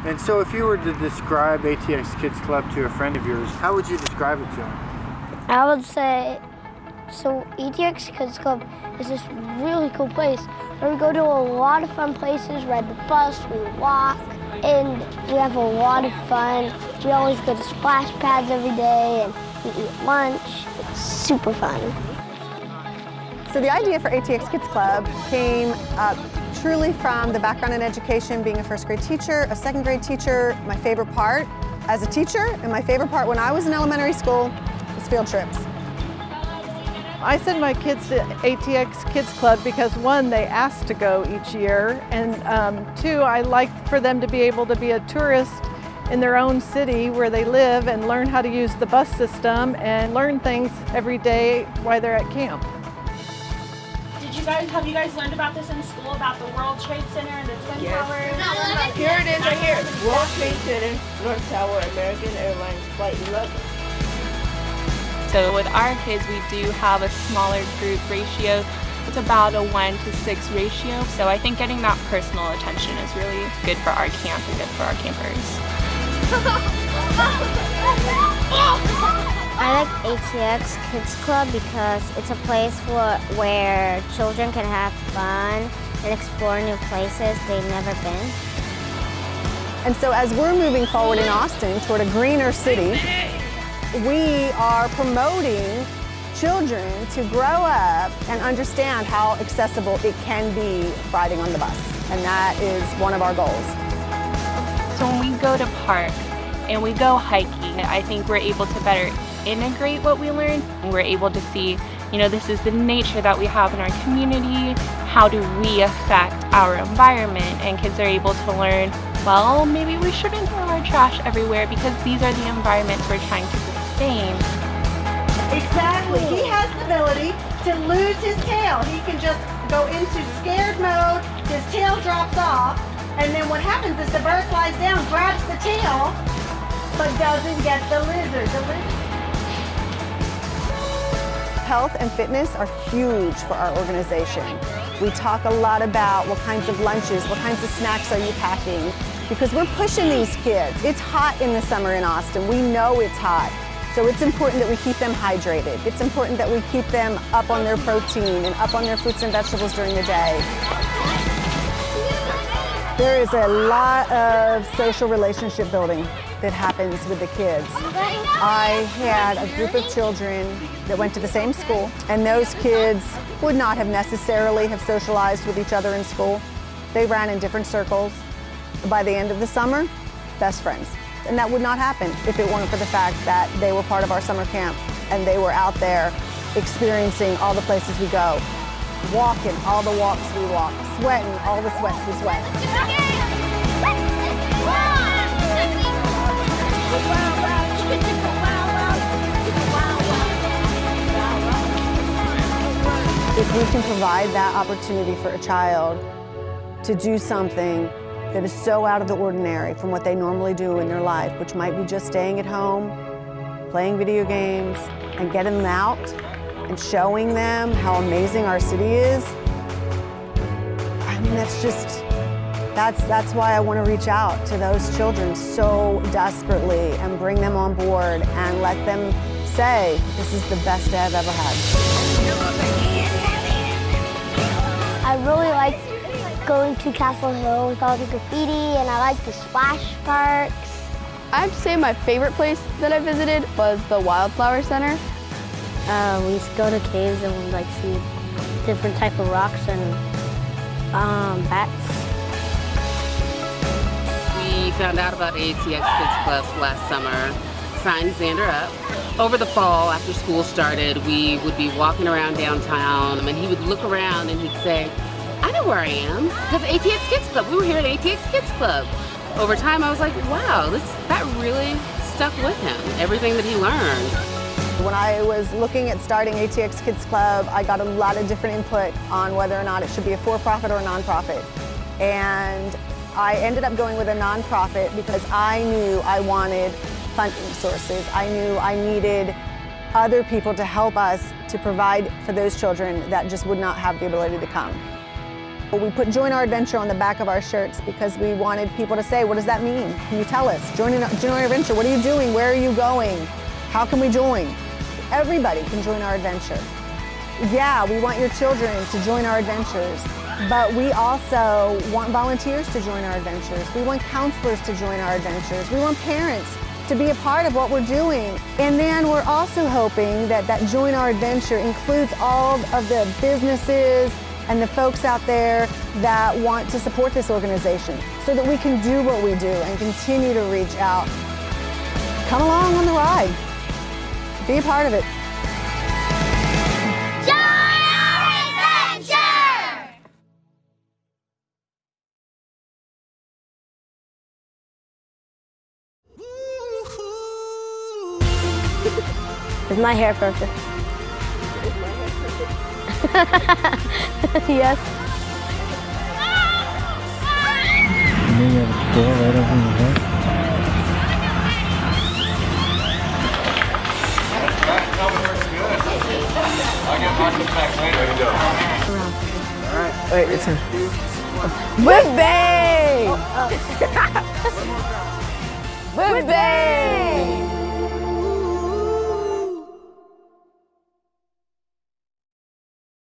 And so if you were to describe ATX Kids Club to a friend of yours, how would you describe it to him? I would say, so ATX Kids Club is this really cool place where we go to a lot of fun places, ride the bus, we walk, and we have a lot of fun. We always go to splash pads every day and we eat lunch. It's super fun. So the idea for ATX Kids Club came up truly from the background in education, being a first grade teacher, a second grade teacher. My favorite part as a teacher and my favorite part when I was in elementary school was field trips. I send my kids to ATX Kids Club because one, they ask to go each year, and two, I like for them to be able to be a tourist in their own city where they live and learn how to use the bus system and learn things every day while they're at camp. Have you guys learned about this in school, about the World Trade Center and the Twin Towers? Here it is right here. World Trade Center, North Tower, American Airlines Flight 11. So with our kids, we do have a smaller group ratio. It's about a 1-to-6 ratio. So I think getting that personal attention is really good for our camp and good for our campers. I like ATX Kids Club because it's a place where children can have fun and explore new places they've never been. And so as we're moving forward in Austin toward a greener city, we are promoting children to grow up and understand how accessible it can be riding on the bus. And that is one of our goals. So when we go to park and we go hiking, I think we're able to better integrate what we learn. We're able to see, this is the nature that we have in our community. How do we affect our environment? And kids are able to learn, well, maybe we shouldn't throw our trash everywhere because these are the environments we're trying to sustain. Exactly. He has the ability to lose his tail. He can just go into scared mode, his tail drops off, and then what happens is the bird flies down, grabs the tail, but doesn't get the lizard. Health and fitness are huge for our organization. We talk a lot about what kinds of lunches, what kinds of snacks are you packing, because we're pushing these kids. It's hot in the summer in Austin. We know it's hot. So it's important that we keep them hydrated. It's important that we keep them up on their protein and up on their fruits and vegetables during the day. There is a lot of social relationship building that happens with the kids. I had a group of children that went to the same school, and those kids would not have necessarily have socialized with each other in school. They ran in different circles. By the end of the summer, best friends. And that would not happen if it weren't for the fact that they were part of our summer camp and they were out there experiencing all the places we go, walking all the walks we walk, sweating all the sweats we sweat. If we can provide that opportunity for a child to do something that is so out of the ordinary from what they normally do in their life, which might be just staying at home, playing video games, and getting them out and showing them how amazing our city is, I mean, that's why I want to reach out to those children so desperately and bring them on board and let them say, this is the best day I've ever had. I really like going to Castle Hill with all the graffiti, and I like the splash parks. I have to say my favorite place that I visited was the Wildflower Center. We used to go to caves and we'd see different type of rocks and bats. We found out about ATX Kids Club last summer, signed Xander up. Over the fall, after school started, we would be walking around downtown, and he would look around and he'd say, I know where I am, because ATX Kids Club, we were here at ATX Kids Club. Over time, I was like, wow, that really stuck with him, everything that he learned. When I was looking at starting ATX Kids Club, I got a lot of different input on whether or not it should be a for-profit or a non-profit. And I ended up going with a non-profit because I knew I wanted funding sources. I knew I needed other people to help us to provide for those children that just would not have the ability to come. We put Join Our Adventure on the back of our shirts because we wanted people to say, what does that mean? Can you tell us? Join Our Adventure, what are you doing? Where are you going? How can we join? Everybody can join our adventure. Yeah, we want your children to join our adventures, but we also want volunteers to join our adventures. We want counselors to join our adventures. We want parents to be a part of what we're doing. And then we're also hoping that that Join Our Adventure includes all of the businesses and the folks out there that want to support this organization so that we can do what we do and continue to reach out. Come along on the ride. Be a part of it. Is my hair perfect? Yes. And then you have a squirrel right over your head. I'll get Marcus back later. There you go. Alright. Wait, it's him. Whip-bay! Whip-bay!